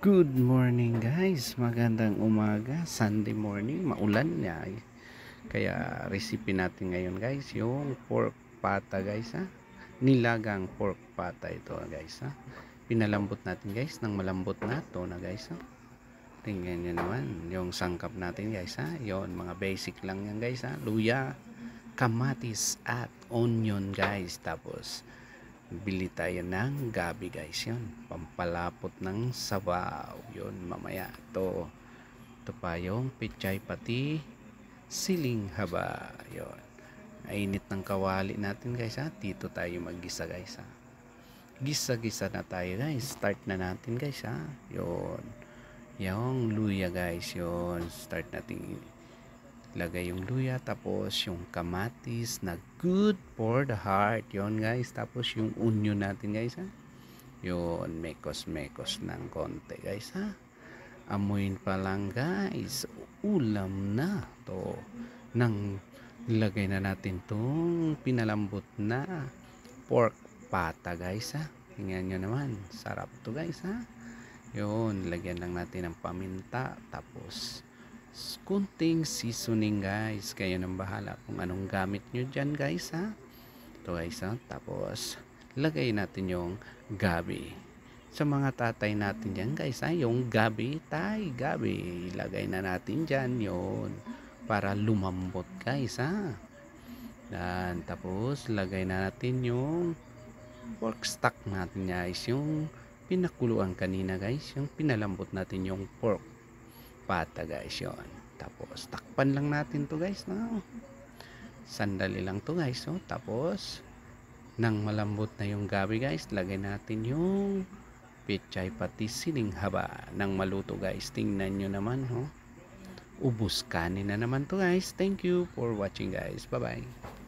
Good morning guys, magandang umaga, Sunday morning, maulan niya. Kaya recipe natin ngayon guys, yung pork pata guys ha. Nilagang pork pata ito guys ha. Pinalambot natin guys, ng malambot na to na guys ha. Tingnan nyo naman, yung sangkap natin guys ha. Yon, mga basic lang yan guys ha. Luya, kamatis at onion guys. Tapos bili tayo ng gabi guys, yun pampalapot ng sabaw, yun mamaya ito pa yung pechay pati siling haba, yun ainit ng kawali natin guys ha. Dito tayo maggisa guys ha, gisa-gisa na tayo guys. Start na natin guys ha. Yun yung luya guys, yun start natin lagay yung luya, tapos yung kamatis na good for the heart, yon guys. Tapos yung onion natin guys ha, yun mekos ng konti guys ha. Amuin pa lang guys, ulam na to. Nang lagay na natin tong pinalambot na pork pata guys ha. Tingnan nyo naman, sarap to guys ha. Yun, lagyan lang natin ng paminta, tapos kunting seasoning guys. Kayo nang bahala kung anong gamit nyo dyan guys ha. Ito guys ha. Tapos lagay natin yung gabi. Sa mga tatay natin dyan guys ha, yung gabi, gabi ilagay na natin dyan yun, para lumambot guys ha. Dan, tapos lagay na natin yung pork stock natin guys, yung pinakuluan kanina guys, yung pinalambot natin yung pork pata guys, yon. Tapos takpan lang natin to guys, no? Sandali lang to guys, no? Tapos nang malambot na yung gabi guys, lagay natin yung pechay pati siling haba. Nang maluto guys, tingnan nyo naman, ho, ubos kanin na naman to guys. Thank you for watching guys, bye bye.